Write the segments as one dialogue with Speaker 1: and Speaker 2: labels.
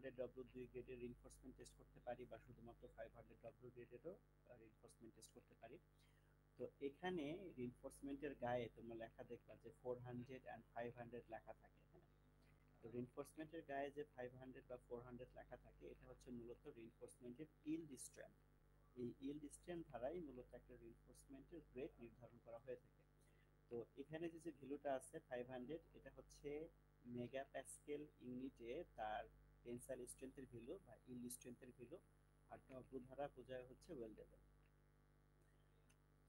Speaker 1: 400W 2 গ্রেডের reinforcement test করতে পারি, বা শুধুমাত্র 500W গ্রেডেরও রিইনফোর্সমেন্ট টেস্ট করতে পারি। তো এখানে রিইনফোর্সমেন্টের গায়ে তোমরা লেখা দেখবা যে 400 and 500 লেখা থাকে, হ্যাঁ। তো রিইনফোর্সমেন্টের গায়ে যে 500 বা 400 লেখা থাকে, এটা হচ্ছে মূলত রিইনফোর্সমেন্টের ইল্ড স্ট্রেংথ। এই ইল্ড স্ট্রেংথ দ্বারাই মূলত একটা রিইনফোর্সমেন্টের গ্রেড নির্ধারণ করা হয়ে থাকে। তো এখানে যে ভ্যালুটা আছে 500, এটা হচ্ছে মেগা প্যাসকেল ইউনিটে তার টেনসাইল স্ট্রেংথের ভ্যালু বা ইল্ড স্ট্রেংথের ভ্যালু, আর ডব্লিউ দ্বারা বোঝায় হচ্ছে ওয়েল্ডেবল।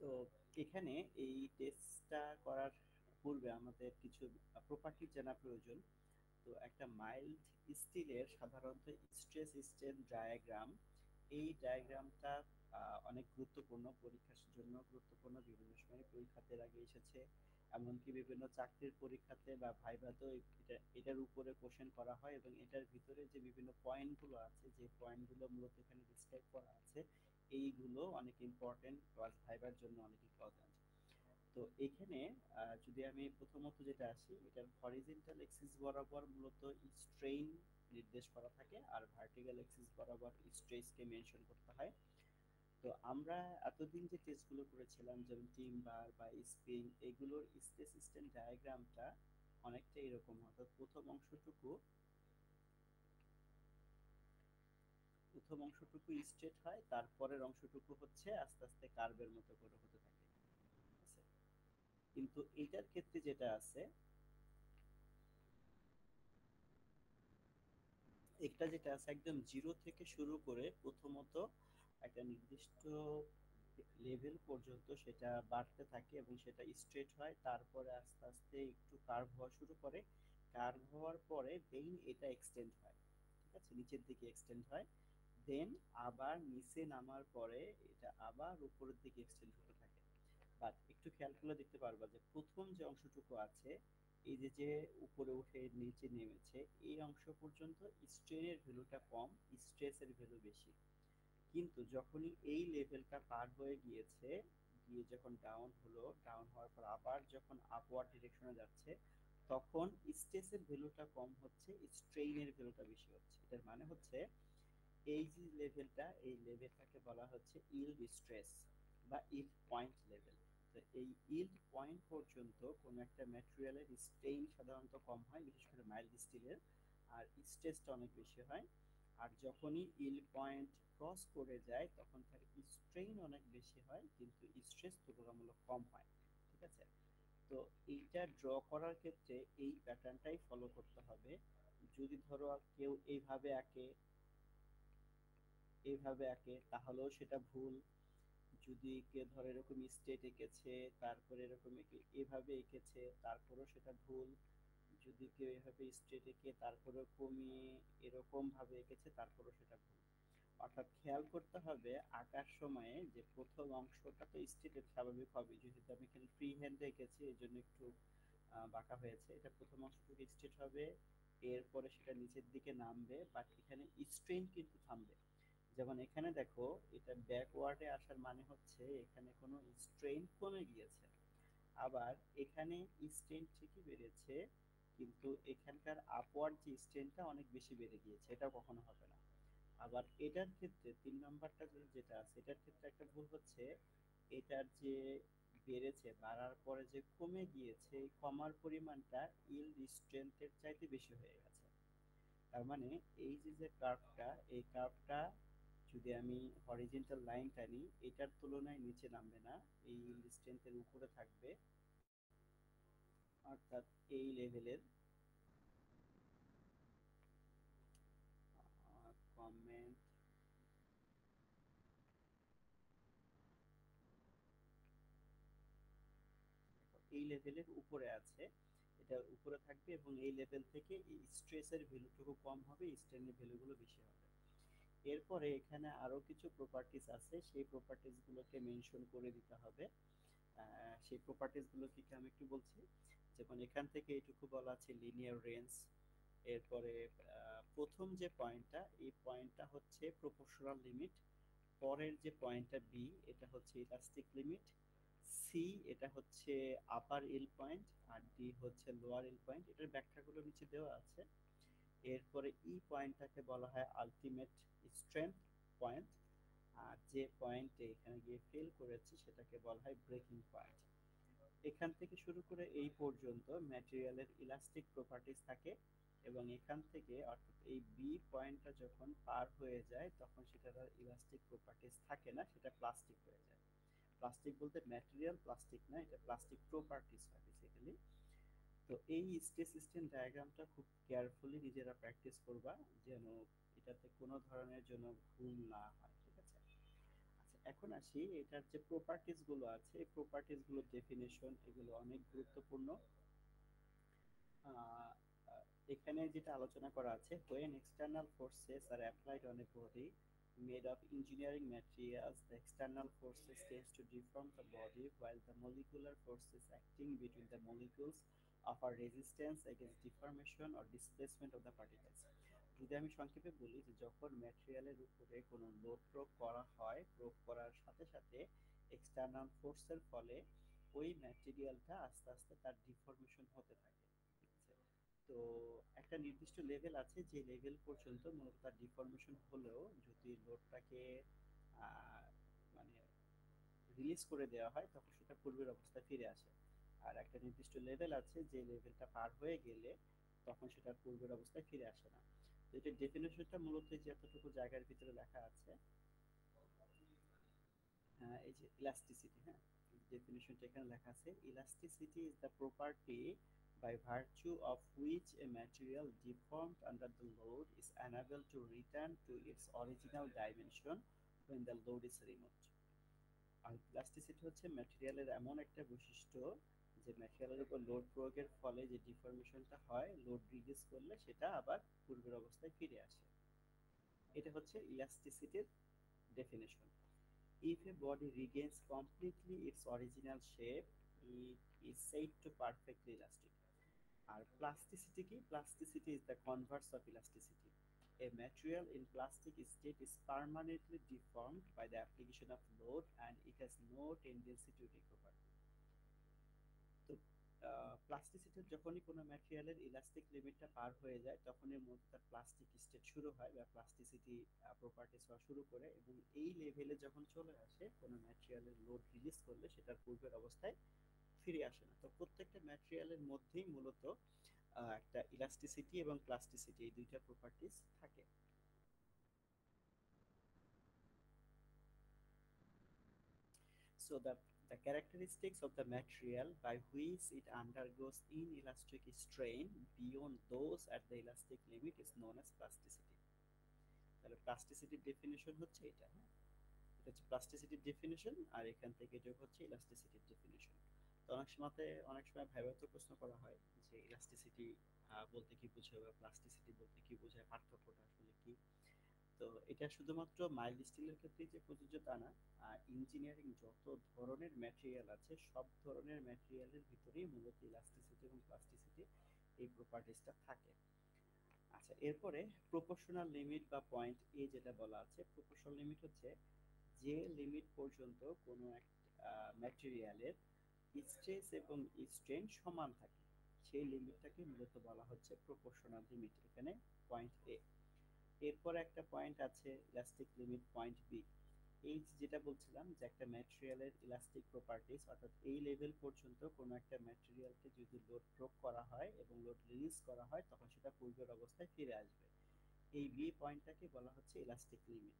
Speaker 1: তো এখানে এই টেস্টটা করার পূর্বে আমাদের কিছু প্রপার্টি জানা প্রয়োজন। তো একটা মাইল্ড স্টিলের সাধারণত স্ট্রেস স্ট্রেন ডায়াগ্রাম, এই ডায়াগ্রামটা অনেক গুরুত্বপূর্ণ, পরীক্ষার জন্য গুরুত্বপূর্ণ, বিভিন্ন সময় পরীক্ষাতে আগে এসেছে, এমনকি বিভিন্ন চাকরির পরীক্ষাতে বা ভাইভাতেও এটার উপরে কোশ্চেন করা হয়, এবং এটার ভিতরে যে বিভিন্ন পয়েন্টগুলো আছে, যে পয়েন্টগুলো মূলত এখানে ডিসক্রাইব করা আছে, এইগুলো অনেক ইম্পর্টেন্ট, ক্লাস ভাইবার জন্য অনেক ইম্পর্টেন্ট। তো এখানে যদি আমি প্রথমত যেটা আসি, এটার হরিজন্টাল এক্সিস বরাবর মূলত স্ট্রেইন নির্দেশ করা থাকে, আর ভার্টিক্যাল এক্সিস বরাবর স্ট্রেসকে মেনশন করতে হয়। তো আমরা এতদিন যে টেস্টগুলো করেছিলাম, যেমন টিমবার বা স্প্রিং, এগুলোর স্ট্রেস স্ট্রেন ডায়াগ্রামটা অনেকটা এরকম, অর্থাৎ প্রথম অংশটুকু স্ট্রেট হয়, তারপরের অংশটুকু হচ্ছে আস্তে আস্তে কার্ভের মতো করে হতে থাকে, ঠিক আছে? কিন্তু এইটার ক্ষেত্রে যেটা আছে, একদম জিরো থেকে শুরু করে প্রথমত একটা নির্দিষ্ট লেভেল পর্যন্ত সেটা বাড়তে থাকে এবং সেটা স্ট্রেট হয়, তারপরে আস্তে আস্তে একটু কার্ভ হওয়া শুরু করে, কার্ভ হওয়ার পরে দেন এটা এক্সটেন্ড হয়, ঠিক আছে, নিচের দিকে এক্সটেন্ড হয়, দেন আবার নিচে নামার পরে এটা আবার উপরের দিকে এক্সটেন্ড হতে থাকে। বাট একটু খেয়াল করলে দেখতে পারবা যে প্রথম যে অংশটুকু আছে, এই যে যে উপরে উঠে নিচে নেমেছে, এই অংশ পর্যন্ত স্ট্রেনের ভ্যালুটা কম, স্ট্রেসের ভ্যালু বেশি। কিন্তু যখনই এই লেভেলটা পার হয়ে গিয়েছে, গিয়ে যখন ডাউন হলো, ডাউন হওয়ার পর আবার যখন আপওয়ার্ড ডিরেকশনে যাচ্ছে, তখন স্ট্রেসের ভ্যালুটা কম হচ্ছে, স্ট্রেইনের ভ্যালুটা বেশি হচ্ছে। এটার মানে হচ্ছে এই যে লেভেলটা, এই লেভেলটাকে বলা হচ্ছে ইল্ড স্ট্রেস বা ইল্ড পয়েন্ট লেভেল। তো এই ইল্ড পয়েন্ট পর্যন্ত কোনো একটা ম্যাটেরিয়ালের স্ট্রেইন সাধারণত কম হয়, বিশেষ করে মাইল্ড স্টিলের, আর স্ট্রেসটা অনেক বেশি হয়। আর যখনই ইল্ড পয়েন্ট ক্রস করে যায়, তখন তার স্ট্রেইন অনেক বেশি হয়, কিন্তু স্ট্রেস তুলনামূলক কম হয়, ঠিক আছে? তো এইটা ড্র করার ক্ষেত্রে এই প্যাটার্নটাই ফলো করতে হবে। যদি ধরো কেউ এইভাবে আঁকে তাহলেও সেটা ভুল। যদি কেউ ধরো এরকম স্ট্রেট এঁকেছে, তারপরে এরকম এভাবে এঁকেছে, তারপরেও সেটা ভুল। যদি কেউ এভাবে স্ট্রেট এঁকে তারপরেও কমিয়ে এরকম ভাবে এঁকেছে, তারপরেও সেটা ভুল। অর্থাৎ খেয়াল করতে হবে আঁকার সময়ে যে প্রথম অংশটা তো স্ট্রেট স্বাভাবিক হবে, যেহেতু আমি এখানে ফ্রি হ্যান্ডে এঁকেছি এই জন্য একটু বাঁকা হয়েছে। এটা প্রথম অংশটুকু স্ট্রেট হবে, এরপরে সেটা নিচের দিকে নামবে, বাট এখানে স্ট্রেন কিন্তু থামবে। যেমন এখানে দেখো, এটা ব্যাকওয়ার্ডে আসার মানে হচ্ছে এখানে কোনো স্ট্রেন কমে গিয়েছে। আবার এখানে স্ট্রেন ঠিকই বেড়েছে, কিন্তু এখানকার আপওয়ার্ড যে স্ট্রেনটা অনেক বেশি বেড়ে গিয়েছে, এটা কখনো হবে না। আবার এটার ক্ষেত্রে 3 নম্বরটা যেটা আছে, এটার ক্ষেত্রে একটা ভুল হচ্ছে, এটার যে বেড়েছে, বাড়ার পরে যে কমে গিয়েছে, এই কমার পরিমাণটা ইল্ড স্ট্রেংথের চাইতে বেশি হয়ে গেছে। তার মানে এই যে যে কার্ভটা, এই কার্ভটা যদি আমি হরিজন্টাল লাইন টানি, এটার তুলনায় নিচে নামবে না, এই ইল্ড স্ট্রেংথের উপরে থাকবে, অর্থাৎ এই লেভেলের কমেন্ট, এই লেভেলের উপরে আছে, এটা উপরে থাকবে, এবং এই লেভেল থেকে এই স্ট্রেসের ভ্যালুটুকু কম হবে, স্ট্রেনের ভ্যালুগুলো বেশি হবে। এরপরে এখানে আরো কিছু প্রপার্টিজ আছে, সেই প্রপার্টিজ গুলোকে মেনশন করে দিতে হবে। সেই প্রপার্টিজ গুলো কি কি আমি একটু বলছি। যেমন এখান থেকে এটুকু বলা আছে লিনিয়ার রেঞ্জ। এরপরে প্রথম যে পয়েন্টটা, এই পয়েন্টটা হচ্ছে প্রপোর্শনাল লিমিট। পরের যে পয়েন্টটা বি, এটা হচ্ছে ইলাস্টিক লিমিট। সি, এটা হচ্ছে আপার ইল পয়েন্ট, আর ডি হচ্ছে লোয়ার ইল পয়েন্ট। এটার ব্যাখ্যাগুলো নিচে দেওয়া আছে। এরপরে ই পয়েন্টটাকে বলা হয় আলটিমেট স্ট্রেংথ পয়েন্ট, আর যে পয়েন্টে এখানে গিয়ে ফেল করেছি সেটাকে বলা হয় ব্রেকিং পয়েন্ট। এখান থেকে শুরু করে এই পর্যন্ত ম্যাটেরিয়ালের ইলাস্টিক প্রপার্টিজ থাকে, এবং এখান থেকে অর্থাৎ এই বি পয়েন্টটা যখন পার হয়ে যায় তখন সেটার আর ইলাস্টিক প্রপার্টিজ থাকে না, সেটা প্লাস্টিক হয়ে যায়। প্লাস্টিক বলতে ম্যাটেরিয়াল প্লাস্টিক না, এটা প্লাস্টিক প্রপার্টিজ হয় বেসিক্যালি। তো এই স্টেজ সিস্টেম ডায়াগ্রামটা খুব কেয়ারফুলি নিজেরা প্র্যাকটিস করবা, যেন এটাতে কোনো ধরনের জন্য ভুল না হয়, ঠিক আছে? আচ্ছা, এখন আসি এটার যে প্রপার্টিজ গুলো আছে, এই প্রপার্টিজ গুলোর ডেফিনেশন, এগুলো অনেক গুরুত্বপূর্ণ। আহ, এখানে যেটা আলোচনা করা আছে, when external forces are applied on a body made of engineering materials, the external forces tends to deform the body, while the molecular forces acting between the molecules offer resistance against deformation or displacement of the particles. যদি আমি সংক্ষেপে বলি যে যখন ম্যাটেরিয়ালের উপরে কোনো load প্রয়োগ করা হয়, প্রয়োগ করার সাথে সাথে এক্সটার্নাল ফোর্সের ফলে ওই ম্যাটেরিয়ালটা আস্তে আস্তে তার ডিফর্মেশন হতে থাকে, ঠিক আছে? তো একটা নির্দিষ্ট লেভেল আছে, যে লেভেল পর্যন্ত মূলত তার ডিফর্মেশন হলেও যদি লোডটাকে মানে রিলিজ করে দেওয়া হয় তখন সেটা পূর্বের অবস্থায় ফিরে আসে। আর একটা নির্দিষ্ট লেভেল আছে, যে লেভেলটা পার হয়ে গেলে তখন সেটা পূর্বের অবস্থায় ফিরে আসে না। তো এটার ডেফিনেশনটা মূলত যে এতটুকু জায়গার ভিতরে লেখা আছে, এই যে ইলাস্টিসিটি, হ্যাঁ, ডেফিনেশনটা এখানে লেখা আছে, elasticity is the property by virtue of which a material deformed under the load is unable to return to its original dimension when the load is removed. আর প্লাস্টিসিটি হচ্ছে ম্যাটেরিয়ালের এমন একটা বৈশিষ্ট্য যে ম্যাটেরিয়ালের উপর লোড প্রয়োগের ফলে যে ডিফর্মেশনটা হয়, লোড রিলিজ করলে সেটা আবার পূর্বের অবস্থায় ফিরে আসে। এটা হচ্ছে ইলাস্টিসিটির definition. If a body regains completely its original shape, it is said to perfectly elastic. আর প্লাস্টিসিটি কি? Plasticity is the converse of elasticity. A material in plastic state is permanently deformed by the application of load and it has no tendency to recover. তো প্লাস্টিসিটির যখনই কোনো ম্যাটেরিয়ালের elastic লিমিটটা পার হয়ে যায় তখনই মূলত তার প্লাস্টিক স্টেট শুরু হয় বা প্লাস্টিসিটি প্রপার্টিস হওয়া শুরু করে, এবং এই লেভেলে যখন চলে আসে কোনো ম্যাটেরিয়ালের লোড রিলিজ করলে সেটার পূর্বের অবস্থায় ফিরে আসে না। তো প্রত্যেকটা ম্যাটেরিয়ালের মধ্যেই মূলত একটা ইলাস্টিসিটি এবং প্লাস্টিসিটি এই দুইটা প্রপার্টিস থাকে। So the characteristics of the material by which it undergoes inelastic strain beyond those at the elastic limit is known as plasticity. তাহলে প্লাস্টিসিটির ডেফিনিশন হচ্ছে এটা, হ্যাঁ, এটা হচ্ছে প্লাস্টিসিটির ডেফিনিশন, আর এখান থেকে যোগ হচ্ছে ইলাস্টিসিটির ডেফিনিশন। তো অনেক সময় ভাইভাতে প্রশ্ন করা হয় যে ইলাস্টিসিটি বলতে কি বোঝায় বা প্লাস্টিসিটি বলতে কি বোঝায়, পার্থক্যটা আসলে কি? তো এটা শুধুমাত্র মাইল্ড স্টিলের ক্ষেত্রেই যে প্রযোজ্য তা না, ইঞ্জিনিয়ারিং যত ধরনের ম্যাটেরিয়াল আছে সব ধরনের ম্যাটেরিয়ালের ভিতরেই মূলত ইলাস্টিসিটি এবং প্লাস্টিসিটি এই প্রপার্টিসটা থাকে। আচ্ছা, এরপরে প্রপোর্শনাল লিমিট বা পয়েন্ট এ যেটা বলা আছে, প্রপোর্শনাল লিমিট হচ্ছে যে লিমিট পর্যন্ত কোনো এক ম্যাটেরিয়ালের স্ট্রেস এবং স্ট্রেন সমান থাকে সেই লিমিটটাকে মূলত বলা হচ্ছে প্রপোর্শনাল লিমিট, এখানে পয়েন্ট এ। এরপর একটা পয়েন্ট আছে ইলাস্টিক লিমিট, পয়েন্ট বি। এই যেটা বলছিলাম যে একটা ম্যাটেরিয়ালের ইলাস্টিক প্রপার্টিস, অর্থাৎ এই লেভেল পর্যন্ত কোনো একটা ম্যাটেরিয়ালকে যদি লোড প্রয়োগ করা হয় এবং লোড রিলিজ করা হয় তখন সেটা পূর্বের অবস্থায় ফিরে আসবে। এই বি পয়েন্টটাকে বলা হচ্ছে ইলাস্টিক লিমিট।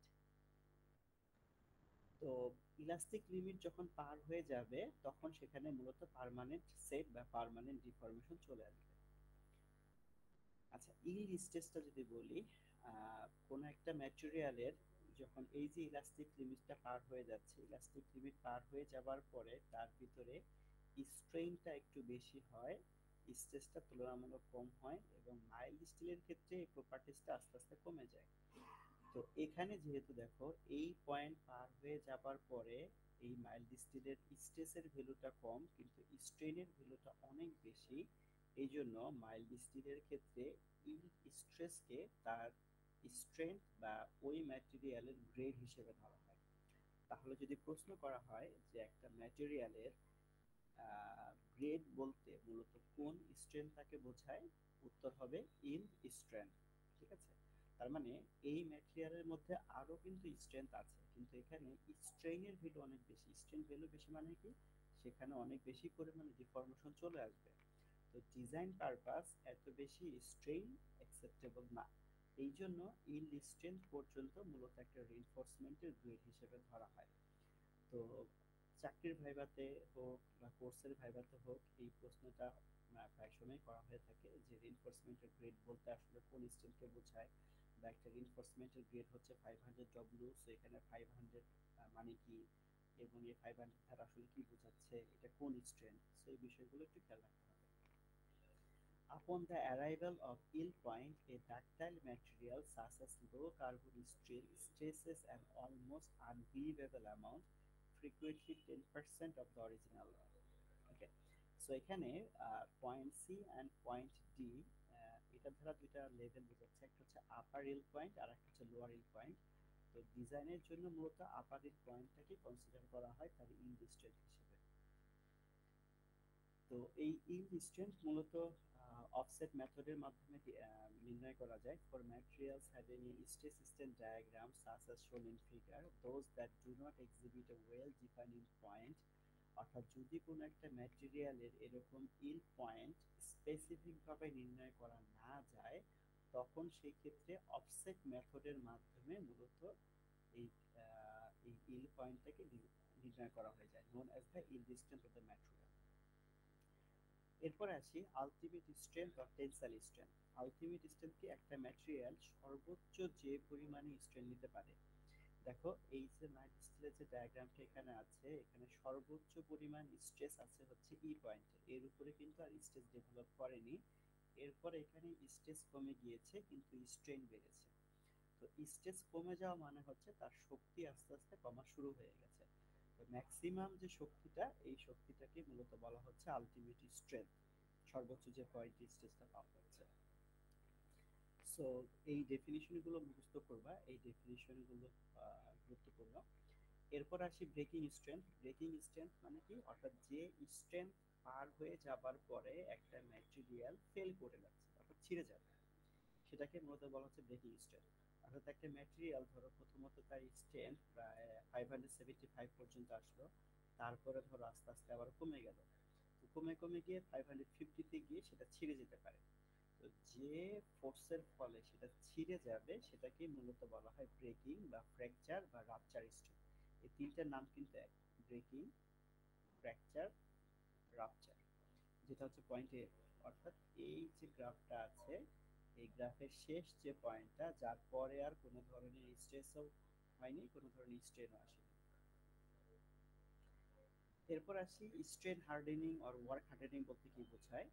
Speaker 1: তো ইলাস্টিক লিমিট যখন পার হয়ে যাবে তখন সেখানে মূলত পার্মানেন্ট সেট বা পার্মানেন্ট ডিফর্মেশন চলে আসবে। আচ্ছা, ইল্ড স্ট্রেসটা যদি বলি, কোনো একটা ম্যাটেরিয়ালের যখন এই যে ইলাস্টিক লিমিটটা পার হয়ে যাচ্ছে, ইলাস্টিক লিমিট পার হয়ে যাবার পরে তার ভিতরে স্ট্রেইনটা একটু বেশি হয়, স্ট্রেসটা তুলনামূলক কম হয়, এবং মাইল্ড স্টিলের ক্ষেত্রে এই প্রপার্টিসটা আস্তে আস্তে কমে যায়। তো এখানে যেহেতু দেখো এই পয়েন্ট পার হয়ে যাবার পরে এই মাইল্ড স্টিলের স্ট্রেসের ভ্যালুটা কম কিন্তু স্ট্রেনের ভ্যালুটা অনেক বেশি, এই জন্য মাইল্ড স্টিলের ক্ষেত্রে ইল্ড স্ট্রেসকে তার স্ট্রেংথ বা ওই ম্যাটেরিয়ালের গ্রেড হিসেবে ধরা হয়। তাহলে যদি প্রশ্ন করা হয় যে একটা ম্যাটেরিয়ালের গ্রেড বলতে মূলত কোন স্ট্রেংথটাকে বোঝায়, উত্তর হবে ইল্ড স্ট্রেংথ। ঠিক আছে? তার মানে এই ম্যাটেরিয়ালের মধ্যে আরো কিন্তু স্ট্রেংথ আছে, কিন্তু এখানে স্ট্রেইনের ভ্যালু অনেক বেশি। স্ট্রেন ভ্যালু বেশি মানে কি, সেখানে অনেক বেশি পরিমাণে ডিফর্মেশন চলে আসবে। তো ডিজাইন পারপাস এত বেশি স্ট্রেইন অ্যাকসেপ্টেবল না। এই জন্য ইল্ড স্ট্রেংথ পর্যন্ত মূলত একটা রিইনফোর্সমেন্টের গ্রেড হিসেবে ধরা হয়। তো চাকরির ভাইভাতে হোক বা কোর্সের ভাইভাতে হোক, এই প্রশ্নটা প্রায় সময় করা হয়ে থাকে যে রিইনফোর্সমেন্টের গ্রেড বলতে আসলে কোন স্ট্রেনকে বোঝায়, বা একটা রিইনফোর্সমেন্টের গ্রেড হচ্ছে 500 ডব্লিউ, সো এখানে 500 মানে কি, এবং এই 500 দ্বারা আসলে কি বোঝাচ্ছে, এটা কোন স্ট্রেন, সো এই বিষয়গুলো একটু খেয়াল রাখতে হবে। Upon the arrival of yield point, a ductile material such as low carbon steel stresses an almost unbelievable amount, frequently 10% of the original load. Okay, so এখানে point C and point D, এটা দ্বারা দুইটা level বোঝাচ্ছে, একটা হচ্ছে আপার reel point আর একটা হচ্ছে lower reel point. তো ডিজাইনের জন্য মূলত আপার রিল পয়েন্টটাকে কনসিডার করা হয় তার ইল্ড স্ট্রেন্থ হিসেবে। তো এই ইল্ড স্ট্রেন্থ মূলত অফসেট মেথডের মাধ্যমে নির্ণয় করা যায়। For materials having a stress strain diagram such as শোন in figure, those that do not exhibit A well defined point, অর্থাৎ যদি কোনো একটা ম্যাটেরিয়ালের এরকম ইল্ড পয়েন্ট স্পেসিফিকভাবে নির্ণয় করা না যায়, তখন সেই ক্ষেত্রে অফসেট মেথডের মাধ্যমে মূলত এই এই ইল্ড পয়েন্টটাকে নির্ণয় করা হয়ে যায়, known as the yield strength of the material. এরপরে আসি ultimate strength or tensile strength. Ultimate strength কি, একটা ম্যাটেরিয়াল সর্বোচ্চ যে পরিমাণে স্ট্রেন নিতে পারে। দেখো এই যে নাইট স্টিলের যে ডায়াগ্রামটা এখানে আছে, এখানে সর্বোচ্চ পরিমাণ স্ট্রেস আছে হচ্ছে ই পয়েন্টে, এর উপরে কিন্তু আর স্ট্রেস ডেভেলপ করেনি। এরপরে এখানে স্ট্রেস কমে গিয়েছে কিন্তু স্ট্রেন বেড়েছে। তো স্ট্রেস কমে যাওয়া মানে হচ্ছে তার শক্তি আস্তে আস্তে কমা শুরু হয়ে গেছে। তো ম্যাক্সিমাম যে শক্তিটা, এই শক্তিটাকে মূলত বলা হচ্ছে আলটিমেট স্ট্রেংথ, সর্বোচ্চ যে পয়েন্টে স্ট্রেসটা পাওয়া যাচ্ছে। সো এই ডেফিনিশনগুলো মুখস্থ করবা, এই ডেফিনিশনগুলো গুরুত্বপূর্ণ। এরপর আসি ব্রেকিং স্ট্রেংথ। ব্রেকিং স্ট্রেংথ মানে কি, অর্থাৎ যে স্ট্রেংথ পার হয়ে যাবার পরে একটা ম্যাটেরিয়াল ফেল করে যাচ্ছে, অর্থাৎ ছিঁড়ে যাবে, সেটাকে মূলত বলা হচ্ছে ব্রেকিং স্ট্রেংথ। অর্থাৎ একটা ম্যাটেরিয়াল ধরো প্রথমত তার স্ট্রেংথ প্রায় 575 পর্যন্ত আসলো, তারপরে ধরো আস্তে আস্তে আবার কমে গেল, তো কমে কমে গিয়ে 550-তে গিয়ে সেটা ছিঁড়ে যেতে পারে। তো যে ফোর্সের ফলে সেটা ছিঁড়ে যাবে সেটাকে মূলত বলা হয় ব্রেকিং বা ফ্র্যাকচার বা রাপচার স্ট্রেংথ। এই তিনটার নাম কিন্তু এক, ব্রেকিং, ফ্র্যাকচার, রাপচার। যেটা হচ্ছে পয়েন্ট এ, অর্থাৎ এই যে গ্রাফটা আছে, এই গ্রাফের শেষ যে পয়েন্টটা, যার পরে আর কোনো ধরনের স্ট্রেসও হয়নি, কোনো ধরনের স্ট্রেনও আসেনি। এরপর আসি strain hardening or work hardening বলতে কি বোঝায়।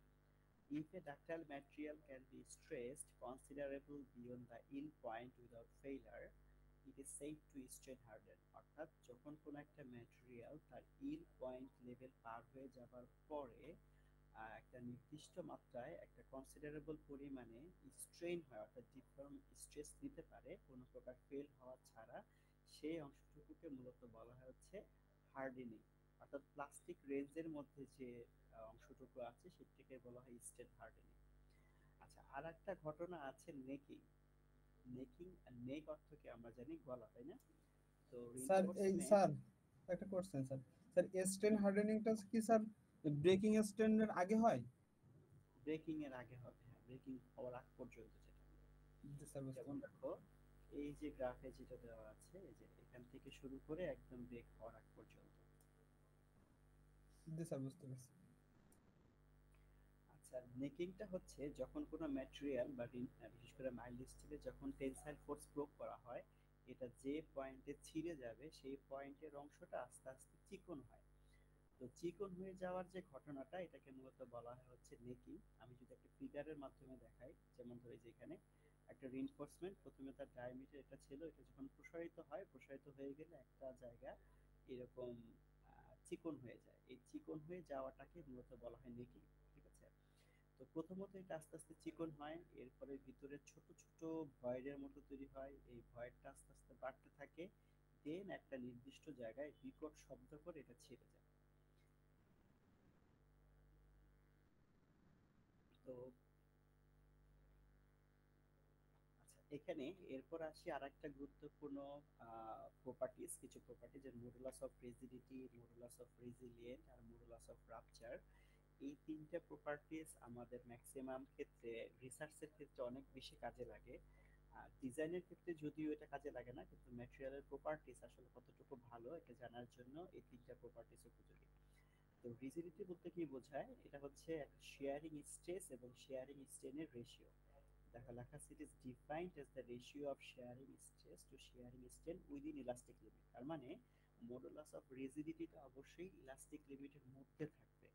Speaker 1: If a ductile material can be stressed considerable beyond the yield point without failure, it is safe to strain harden। অর্থাৎ যখন কোনো একটা ম্যাটেরিয়াল তার yield point লেভেল পার হয়ে যাবার পরে একটা নির্দিষ্ট মাত্রায় একটা কনসিডারেবল পরিমাণে স্ট্রেন হয়, অর্থাৎ ডিফর্ম স্ট্রেস নিতে পারে কোনো প্রকার ফেল হওয়া ছাড়া, সেই অংশটুকুকে মূলত বলা হয় হচ্ছে হার্ডেনিং। অর্থাৎ প্লাস্টিক রেঞ্জের মধ্যে যে অংশটুকু আছে সেটাকে বলা হয় স্ট্রেন হার্ডেনিং। আচ্ছা, আর একটা ঘটনা আছে নেকিং। নেকিং, নেক অর্থকে আমরা জানি গলা, তাই না? তো
Speaker 2: স্যার এই
Speaker 1: রিইনফোর্সমেন্ট,
Speaker 2: স্যার একটা কোশ্চেন স্যার। স্যার স্টেন হার্ডেনিংটা কি স্যার ব্রেকিং স্টেনের আগে হয়?
Speaker 1: ব্রেকিং এর আগে হবে, হ্যাঁ, ব্রেকিং হওয়ার আগ পর্যন্ত যেটা।
Speaker 2: জি স্যার, বুঝতে
Speaker 1: যেমন
Speaker 2: পারছি।
Speaker 1: দেখো এই যে গ্রাফে যেটা দেওয়া আছে, এই যে এখান থেকে শুরু করে একদম ব্রেক হওয়ার আগ পর্যন্ত।
Speaker 2: জি স্যার, বুঝতে পারছি।
Speaker 1: আচ্ছা, নেকিংটা হচ্ছে যখন কোনো ম্যাটেরিয়াল বা বিশেষ করে মাইল্ড স্টিলে যখন টেনসাইল ফোর্স প্রয়োগ করা হয়, এটা যে পয়েন্টে ছিঁড়ে যাবে সেই পয়েন্টের অংশটা আস্তে আস্তে চিকন হয়। তো চিকন হয়ে যাওয়ার যে ঘটনাটা, এটাকে মূলত বলা হয় হচ্ছে নেকিং। আমি যদি একটা ফিগারের মাধ্যমে দেখাই, যেমন ধরে যে এখানে একটা রিইনফোর্সমেন্ট, প্রথমে তার ডায়ামিটার এটা ছিল, এটা যখন প্রসারিত হয়, প্রসারিত হয়ে গেলে একটা জায়গা এরকম চিকন হয়ে যায়, এই চিকন হয়ে যাওয়াটাকে মূলত বলা হয় নেকিং। ঠিক আছে? তো প্রথমত এটা আস্তে আস্তে চিকন হয়, এরপরে ভিতরে ছোট ছোট ভয়েডের মতো তৈরি হয়, এই ভয়েডটা আস্তে আস্তে বাড়তে থাকে, দেন একটা নির্দিষ্ট জায়গায় বিকট শব্দ করে এটা ছেড়ে যায়। তো এখানে এরপর আসি আরেকটা গুরুত্বপূর্ণ প্রপার্টিজ, কিছু প্রপার্টিজ এর modulus of rigidity, modulus of resilient আর মডুলাস অফ রাপচার। এই তিনটা প্রপার্টিজ আমাদের ম্যাক্সিমাম ক্ষেত্রে রিসার্চের ক্ষেত্রে অনেক বেশি কাজে লাগে। আর ডিজাইনের ক্ষেত্রে যদিও এটা কাজে লাগে না, কিন্তু ম্যাটেরিয়ালের প্রপার্টিজ আসলে কতটুকু ভালো এটা জানার জন্য এই তিনটা প্রপার্টিজ উপযোগী। তো রিজিডিটি বলতে কি বোঝায়? এটা হচ্ছে একটা শেয়ারিং স্ট্রেস এবং শেয়ারিং স্ট্রেনের রেশিও। দেখো লেখা আছে it is defined as the ratio of sharing stress to sharing strain within elastic limit। তার মানে মডুলাস অফ রিজিডিটিটা অবশ্যই ইলাস্টিক লিমিটের মধ্যে থাকবে।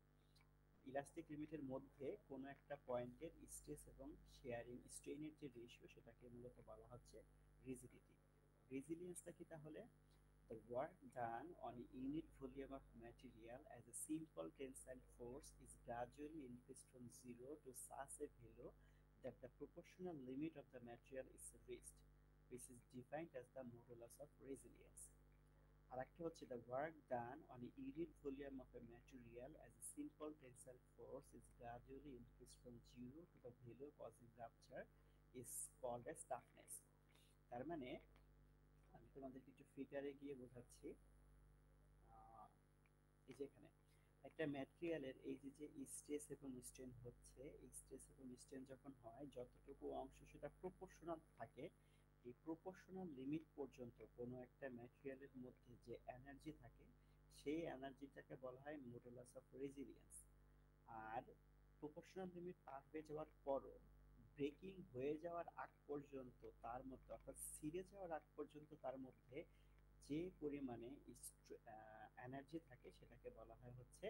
Speaker 1: ইলাস্টিক লিমিটের মধ্যে কোনো একটা পয়েন্টের স্ট্রেস এবং শেয়ারিং স্ট্রেইনের যে রেশিও সেটাকে মূলত বলা হচ্ছে রিজিডিটি। রেজিলিয়েন্সটা কি তাহলে? The work done on a unit volume of material as a simple tensile force is gradually increased from zero to such a value that the proportional limit of the material is reached, which is defined as the modulus of resilience. আরেকটা হচ্ছে the work done on a unit volume of a material as a simple tensile force is gradually increased from zero to the value causing rupture is called as toughness। তার মানে আমি তোমাদেরকে একটু ফিগারে গিয়ে বোঝাচ্ছি। এই যে এখানে একটা ম্যাটেরিয়ালের এই যে যে স্ট্রেস এবং স্ট্রেন হচ্ছে, এই স্ট্রেস এবং স্ট্রেন যখন হয় যতটুকু অংশ সেটা প্রপোর্শনাল থাকে, এই প্রপোর্শনাল লিমিট পর্যন্ত কোনো একটা ম্যাটেরিয়ালের মধ্যে যে এনার্জি থাকে সেই এনার্জিটাকে বলা হয় মডুলাস অফ রেজিলিয়েন্স। আর প্রপোর্শনাল লিমিট পার হয়ে যাওয়ার পরও ব্রেকিং হয়ে যাওয়ার আগ পর্যন্ত তার মধ্যে, অর্থাৎ ছিঁড়ে যাওয়ার আগ পর্যন্ত তার মধ্যে যে পরিমাণে এনার্জি থাকে সেটাকে বলা হয় হচ্ছে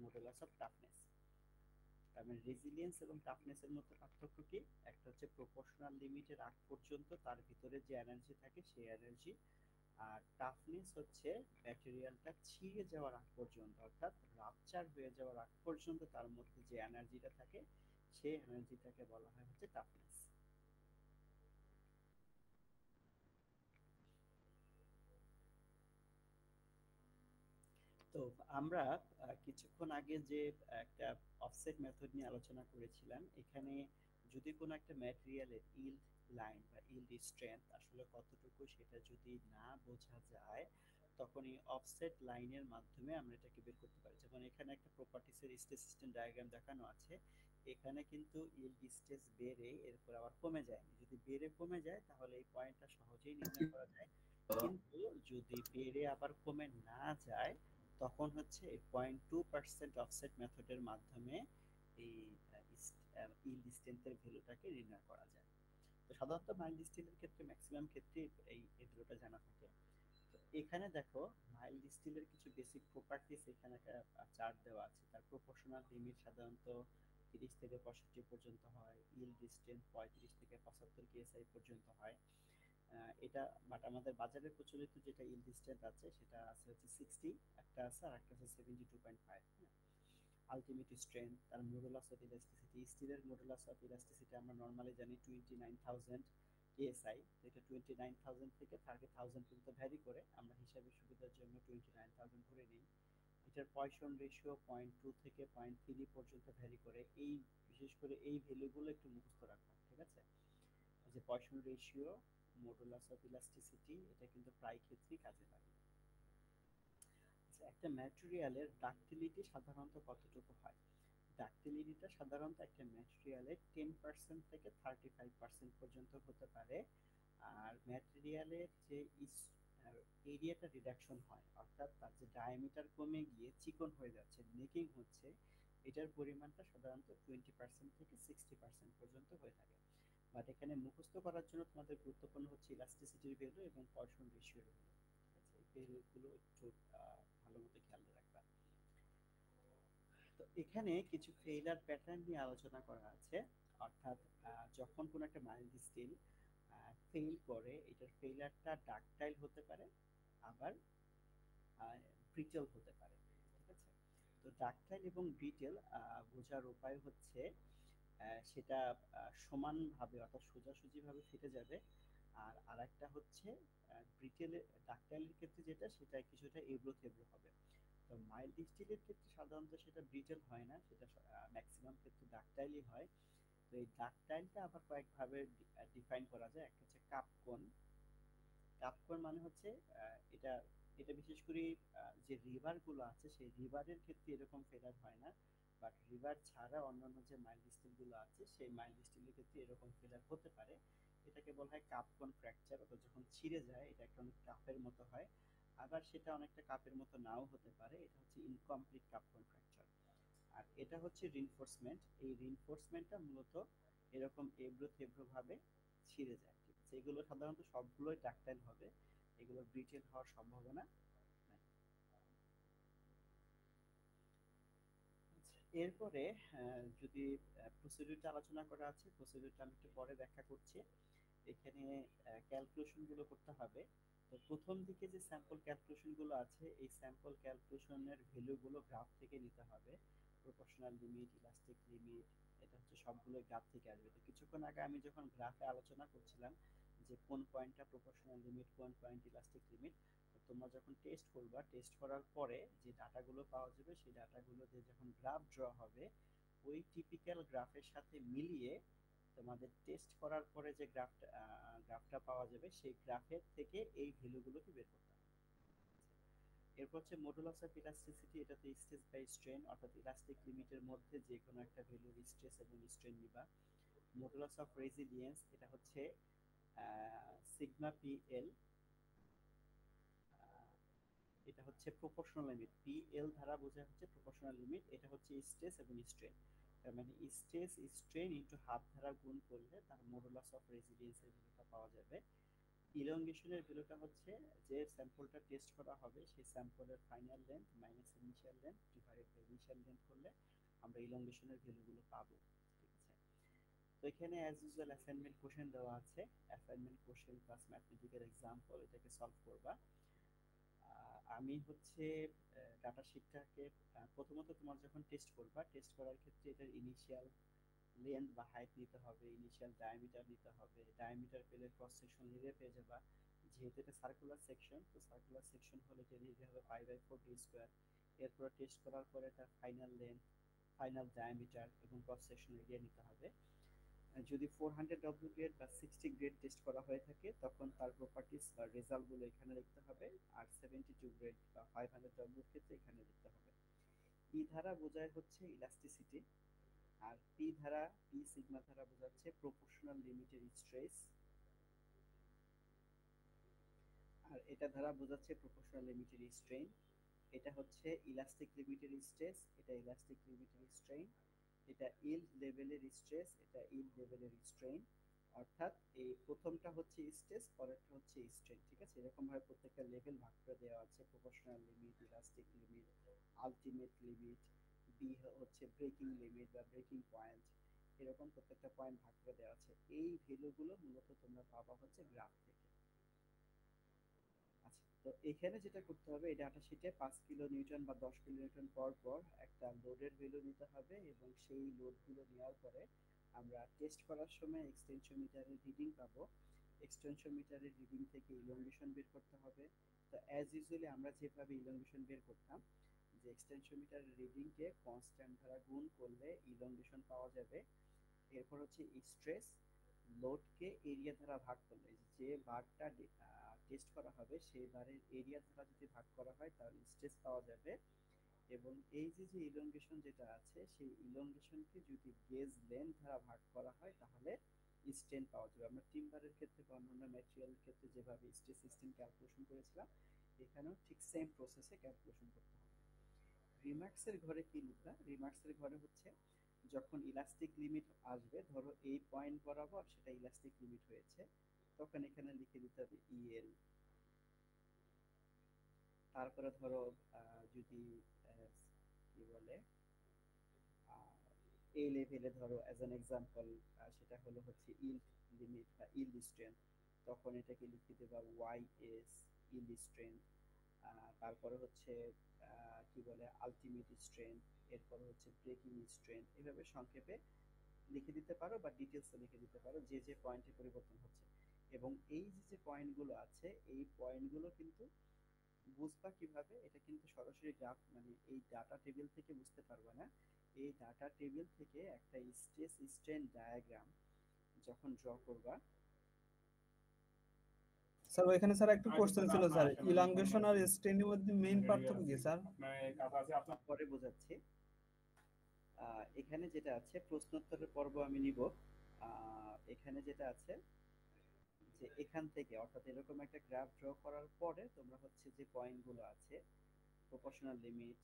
Speaker 1: মডুলাস অফ টাফনেস। তার মানে রেজিলিয়েন্স এবং টাফনেসের মধ্যে পার্থক্য কি? একটা হচ্ছে প্রপোর্শনাল লিমিটের আগ পর্যন্ত তার ভিতরে যে এনার্জি থাকে সেই এনার্জি, আর টাফনেস হচ্ছে ম্যাটেরিয়ালটা ছিঁড়ে যাওয়ার আগ পর্যন্ত, অর্থাৎ রাপচার হয়ে যাওয়ার আগ পর্যন্ত তার মধ্যে যে এনার্জিটা থাকে সেই এনার্জিটাকে বলা হয় হচ্ছে টাফনেস। তো আমরা কিছুক্ষণ আগে যে একটা অফসেট মেথড নিয়ে আলোচনা করেছিলাম, এখানে যদি কোনো একটা ম্যাটেরিয়ালের ইল্ড লাইন বা ইল্ড স্ট্রেংথ আসলে কতটুকু সেটা যদি না বোঝা যায়, তখন এই অফসেট লাইনের মাধ্যমে আমরা এটাকে বের করতে পারি। যেমন এখানে একটা প্রপার্টিসের স্ট্রেস সিস্টেম ডায়াগ্রাম দেখানো আছে, এখানে কিন্তু ইল্ড স্ট্রেস বেড়ে এরপর আবার কমে যায়। যদি বেড়ে কমে যায় তাহলে এই পয়েন্টটা সহজেই নির্ণয় করা যায়, কিন্তু যদি বেড়ে আবার কমে না যায় তখন হচ্ছে 0.2% অফসেট মেথডের মাধ্যমে এই ইল্ড স্ট্রেংথের ভ্যালুটাকে নির্ণয় করা যায়। তো সাধারণত মাইল্ড স্টিলের ক্ষেত্রে ম্যাক্সিমাম ক্ষেত্রে এই ভ্যালুটা জানা থাকে। তো এখানে দেখো মাইল্ড স্টিলের কিছু বেসিক প্রপার্টিস এখানে একটা চার্ট দেওয়া আছে। তার প্রপোর্শনাল লিমিট সাধারণত 30 থেকে 65 পর্যন্ত হয়, ইল্ড স্ট্রেংথ 35 থেকে 75 কেএসআই পর্যন্ত হয়। এটা বাট আমাদের বাজারে প্রচলিত যেটা ইল্ড স্ট্রেংথ আছে সেটা আছে হচ্ছে 60, একটা আছে আর একটা হচ্ছে 72.5। আলটিমেট স্ট্রেংথ, তার মডুলাস অফ ইলাস্টিসিটি, স্টিলের মডুলাস অফ ইলাস্টিসিটি আমরা নর্মালি জানি 29,000 কেএসআই। এটা 29,000 থেকে 30,000 পর্যন্ত ভ্যারি করে, আমরা হিসাবের সুবিধার জন্য 29,000 ধরে নিই। এটার পয়সন রেশিও 0.2 থেকে 0.3 পর্যন্ত ভ্যারি করে। এই বিশেষ করে এই ভ্যালুগুলো একটু মুখস্থ রাখবা, ঠিক আছে? যে poison ratio, modulus of elasticity, এটা কিন্তু প্রায় ক্ষেত্রেই কাজে লাগে। আচ্ছা, একটা ম্যাটেরিয়ালের ডাক্টিলিটি সাধারণত কতটুকু হয়? ডাক্টিলিটিটা সাধারণত একটা ম্যাটেরিয়ালের 10% থেকে 35% পর্যন্ত হতে পারে। আর ম্যাটেরিয়ালের যে এরিয়াটা রিডাকশন হয়, অর্থাৎ তার যে ডায়ামিটার কমে গিয়ে চিকন হয়ে যাচ্ছে, নেকিং হচ্ছে, এটার পরিমাণটা সাধারণত 20% থেকে 60% পর্যন্ত হয়ে থাকে। বাট এখানে মুখস্থ করার জন্য তোমাদের গুরুত্বপূর্ণ হচ্ছে ইলাস্টিসিটির ভ্যালু এবং পয়সন রেশিওর ভ্যালু। ঠিক আছে, এই ভ্যালুগুলো একটু ভালো মতো খেয়াল রাখবা। তো এখানে কিছু ফেইলার প্যাটার্ন নিয়ে আলোচনা করা আছে, অর্থাৎ যখন কোনো একটা মাইল্ড স্টিল ফেইল করে, এটার ফেইলারটা ডাকটাইল হতে পারে, আবার ব্রিটেল হতে পারে। ঠিক আছে, তো ডাকটাইল এবং ব্রিটেল বোঝার উপায় হচ্ছে সেটা সমানভাবে অর্থাৎ সোজাসুজিভাবে ফেটে যাবে। আর আরেকটা হচ্ছে ব্রিটেল, ডাকটাইলের ক্ষেত্রে যেটা সেটা কিছুটা এবড়ো থেবড়ো হবে। তো মাইল্ড স্টিলের ক্ষেত্রে সাধারণত সেটা ব্রিটেল হয় না, সেটা ম্যাক্সিমাম ক্ষেত্রে ডাকটাইলই হয়। তো তো এই ডাকটাইলটা আবার কয়েকভাবে ডিফাইন করা যায়। একটা হচ্ছে কাপ কোণ। কাপ কোণ মানে হচ্ছে এটা এটা বিশেষ করে যে রিভার গুলো আছে সেই রিভারের ক্ষেত্রে এরকম ফেলার হয় না, বাট রিভার ছাড়া অন্যান্য যে মাইল স্টিল গুলো আছে সেই মাইল স্টিলের ক্ষেত্রে এরকম ফেলার হতে পারে। এটাকে বলা হয় কাপ কোণ ফ্র্যাকচার, অর্থাৎ যখন ছিঁড়ে যায় এটা একটা অনেক কাপের মতো হয়, আবার সেটা অনেকটা কাপের মতো নাও হতে পারে। এটা হচ্ছে ইনকমপ্লিট কাপ কোণ ফ্র্যাকচার। আর এটা হচ্ছে রিনফোর্সমেন্ট। এই রিনফোর্সমেন্টটা মূলত এরকম এবড়ো থেবড়ো ভাবে ছিঁড়ে যায়, ঠিক আছে? এগুলো সাধারণত সবগুলোই ডাকটাইল হবে, এগুলো ব্রিটেল হওয়ার সম্ভাবনা নাই। আচ্ছা, এরপরে যদি প্রসিডিউরটা আলোচনা করা আছে, প্রসিডিউরটা আমি একটু পরে ব্যাখ্যা করছি। এখানে ক্যালকুলেশন গুলো করতে হবে। তো প্রথম দিকে যে স্যাম্পল ক্যালকুলেশন গুলো আছে এই স্যাম্পল ক্যালকুলেশনের ভ্যালু গুলো গ্রাফ থেকে নিতে হবে। প্রপোর্শনাল লিমিট, ইলাস্টিক লিমিট, এটা হচ্ছে সবগুলো গ্রাফ থেকে আসবে। তো কিছুক্ষণ আগে আমি যখন গ্রাফে আলোচনা করছিলাম যে কোন পয়েন্টটা প্রপোর্শনাল লিমিট, কোন পয়েন্ট ইলাস্টিক লিমিট, তো তোমরা যখন টেস্ট করবা, টেস্ট করার পরে যে ডাটাগুলো পাওয়া যাবে সেই ডাটাগুলো দিয়ে যখন গ্রাফ ড্র হবে, ওই টিপিক্যাল গ্রাফের সাথে মিলিয়ে তোমাদের টেস্ট করার পরে যে গ্রাফটা পাওয়া যাবে সেই গ্রাফের থেকে এই ভ্যালুগুলোকে বের করতে হবে। এরপর হচ্ছে মডুলাস অফ ইলাস্টিসিটি, এটাতে স্ট্রেস বাই স্ট্রেন, অর্থাৎ ইলাস্টিক লিমিটের মধ্যে যে কোনো একটা ভ্যালুর স্ট্রেস এবং স্ট্রেন নিবা। মডুলাস অফ রেজিলিয়েন্স, এটা হচ্ছে সিগমা পি এল, এটা হচ্ছে প্রপোর্শনাল লিমিট। পি এল দ্বারা বোঝায় হচ্ছে প্রপোর্শনাল লিমিট, এটা হচ্ছে স্ট্রেস এবং স্ট্রেন। তার মানে স্ট্রেস স্ট্রেন ইনটু হাফ দ্বারা গুণ করলে তার মডুলাস অফ রেজিলিয়েন্সের ভ্যালুটা পাওয়া যাবে। ইলংগেশনের ভ্যালুটা হচ্ছে যে স্যাম্পলটা টেস্ট করা হবে সেই স্যাম্পলের final length minus initial length divided by initial length করলে আমরা ইলংগেশনের ভ্যালুগুলো পাবো, ঠিক আছে? তো এখানে অ্যাজ ইউজুয়াল অ্যাসাইনমেন্ট কোশ্চেন দেওয়া আছে, assignment question plus mathematical example, এটাকে সলভ করবা। আমি হচ্ছে ডাটা শিটটাকে প্রথমত তোমার যখন টেস্ট করবা, টেস্ট করার ক্ষেত্রে এটার ইনিশিয়াল লেন্থ বা হাইট নিতে হবে, ইনিশিয়াল ডায়ামিটার নিতে হবে। ডায়ামিটার পেলে ক্রস সেকশন এরিয়া পেয়ে যাবা। যেহেতু এটা সার্কুলার সেকশন, তো সার্কুলার সেকশন হলে এটা এরিয়া হবে π/4d স্কয়ার। এরপর টেস্ট করার পরে তার ফাইনাল লেন্থ, ফাইনাল ডায়ামিটার এবং ক্রস সেকশন এরিয়া নিতে হবে। যদি 400 গ্রেড বা 60 গ্রেড টেস্ট করা হয়ে থাকে তখন তার প্রপার্টিজ বা রেজাল্টগুলো এখানে লিখতে হবে, আর 72 গ্রেড বা 500 ক্ষেত্রে এখানে লিখতে হবে। ই ধারা বোঝায় হচ্ছে ইলাস্টিসিটি, আর পি ধারা, পি সিগমা ধারা বোঝাচ্ছে প্রপোর্শনাল লিমিটের স্ট্রেস, আর এটা ধারা বোঝাচ্ছে প্রপোর্শনাল লিমিটের স্ট্রেন। এটা হচ্ছে ইলাস্টিক লিমিটের স্ট্রেস, এটা ইলাস্টিক লিমিটের স্ট্রেন। এটা ইল্ড লেভেলের স্ট্রেস, এটা ইল্ড লেভেলের স্ট্রেন। অর্থাৎ এই প্রথমটা হচ্ছে স্ট্রেস, পরেরটা হচ্ছে স্ট্রেন, ঠিক আছে? এরকম ভাবে প্রত্যেকটা লেভেল ভাগ করে দেওয়া আছে, proportional limit, elastic limit, ultimate limit, B হচ্ছে ব্রেকিং লিমিট বা ব্রেকিং পয়েন্ট, এরকম প্রত্যেকটা পয়েন্ট ভাগ করে দেওয়া আছে। এই ভ্যালুগুলো মূলত তোমরা পাবা হচ্ছে গ্রাফ থেকে। আচ্ছা, তো এখানে যেটা করতে হবে, এই ডাটা শিটে 5 কিলো নিউটন বা 10 কিলো নিউটন পর পর একটা লোডের ভ্যালু নিতে হবে, এবং সেই লোডগুলো নেওয়ার পরে আমরা টেস্ট করার সময় এক্সটেনশোমিটারের রিডিং পাবো। এক্সটেনশোমিটারের রিডিং থেকে ইলংগেশন বের করতে হবে। তো অ্যাজ ইউজুয়ালি আমরা যেভাবে ইলংগেশন বের করতাম, যে এক্সটেনশোমিটারের রিডিংকে কনস্ট্যান্ট দ্বারা গুণ করলে ইলংগেশন পাওয়া যাবে। এরপর হচ্ছে স্ট্রেস, লোডকে এরিয়া দ্বারা ভাগ করলে যে বারটা টেস্ট করা হবে সেই বারের এরিয়া দ্বারা যদি ভাগ করা হয় তাহলে স্ট্রেস পাওয়া যাবে। এবং এই যে যে ইলংগেশন যেটা আছে সেই ইলংগেশনকে যদি গেজ লেন্থ দ্বারা ভাগ করা হয় তাহলে স্ট্রেন পাওয়া যাবে। আমরা টিম্বারের ক্ষেত্রে বা অন্যান্য ম্যাটেরিয়ালের ক্ষেত্রে যেভাবে স্ট্রেস স্ট্রেন ক্যালকুলেশন করেছিলাম এখানেও ঠিক সেম প্রসেসে ক্যালকুলেশন করতে হবে। রিমার্কসের ঘরে কি লিখবা? রিমার্কসের ঘরে হচ্ছে যখন ইলাস্টিক লিমিট আসবে, ধরো এই পয়েন্ট বরাবর সেটা ইলাস্টিক লিমিট হয়েছে, তখন এখানে লিখে দিতে হবে ইএল। তারপরে ধরো যদি কি বলে এই লেভেলে ধরো অ্যাজ অ্যান এক্সাম্পল সেটা হলো হচ্ছে ইল্ড লিমিট বা ইল্ড স্ট্রেন্থ, তখন এটাকে লিখে দেবা ওয়াই এস ইল্ড স্ট্রেন্থ। তারপরে হচ্ছে কি বলে আলটিমেট স্ট্রেন্থ, এরপর হচ্ছে ব্রেকিং স্ট্রেন্থ, এভাবে সংক্ষেপে লিখে দিতে পারো বা ডিটেলসে লিখে দিতে পারো যে যে পয়েন্টে পরিবর্তন হচ্ছে। এবং এই যে যে পয়েন্টগুলো আছে এই পয়েন্টগুলো কিন্তু বুঝবা কিভাবে, এটা কিন্তু সরাসরি গ্রাফ মানে এই ডাটা টেবিল থেকে বুঝতে পারবে না। এই ডাটা টেবিল থেকে একটা স্ট্রেস স্ট্রেন ডায়াগ্রাম যখন ড্র করবা,
Speaker 2: স্যার ওইখানে স্যার একটা কোশ্চেন ছিল স্যার, ইলাঙ্গেশন আর স্ট্রেনের মধ্যে মেইন পার্থক্য কি স্যার?
Speaker 1: পরে বোঝাচ্ছি। এখানে যেটা আছে প্রশ্নোত্তরের পর্ব আমি নিব। এখানে যেটা আছে যে এখান থেকে অর্থাৎ এরকম একটা গ্রাফ ড্র করার পরে তোমরা হচ্ছে যে পয়েন্টগুলো আছে, প্রপোর্শনাল লিমিট,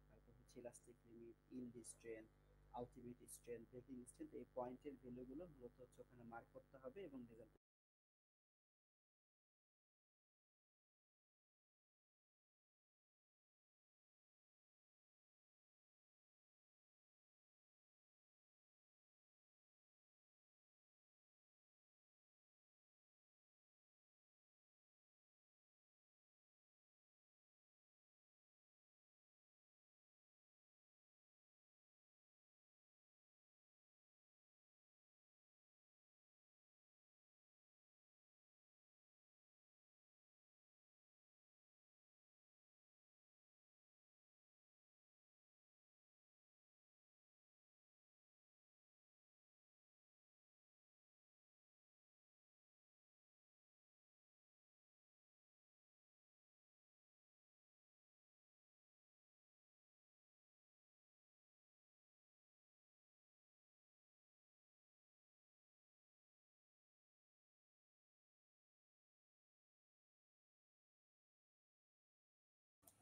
Speaker 1: তারপর হচ্ছে elastic limit, yield strength, ultimate strength, breaking strength, এই পয়েন্টের ভ্যালুগুলো মূলত হচ্ছে ওখানে মার্ক করতে হবে এবং রেজাল্ট।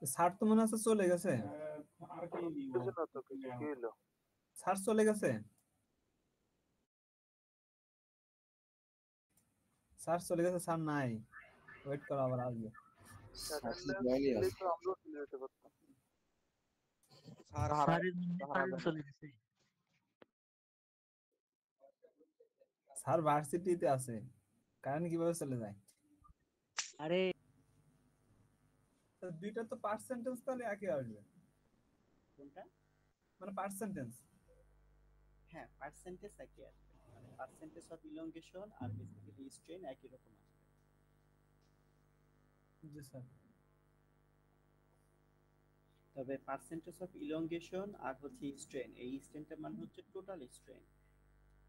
Speaker 2: স্যার তো মনে হচ্ছে চলে গেছে।
Speaker 3: বুঝলো না তো কিছু, কি হলো?
Speaker 2: স্যার চলে গেছে, স্যার চলে গেছে, স্যার নাই, ওয়েট করো আবার আসবে।
Speaker 3: অ্যাটেন্ডেন্স দিলেই তো আমরাও চলে যেতে পারতাম।
Speaker 2: স্যার ভার্সিটিতে আছে, কারণ কিভাবে চলে যায়?
Speaker 4: আরে
Speaker 2: তো দুইটা তো পার্সেন্টেজ তাহলে একই আসবে,
Speaker 1: কোনটা?
Speaker 2: মানে পার্সেন্টেজ।
Speaker 1: হ্যাঁ, পার্সেন্টেজ একই আসবে, মানে পার্সেন্টেজ অফ ইলংগেশন আর বেসিক্যালি স্ট্রেন একই রকম আসবে।
Speaker 2: জি স্যার।
Speaker 1: তবে পার্সেন্টেজ অফ ইলংগেশন আর হচ্ছে স্ট্রেন, এই স্ট্রেনটার মানে হচ্ছে টোটাল স্ট্রেন।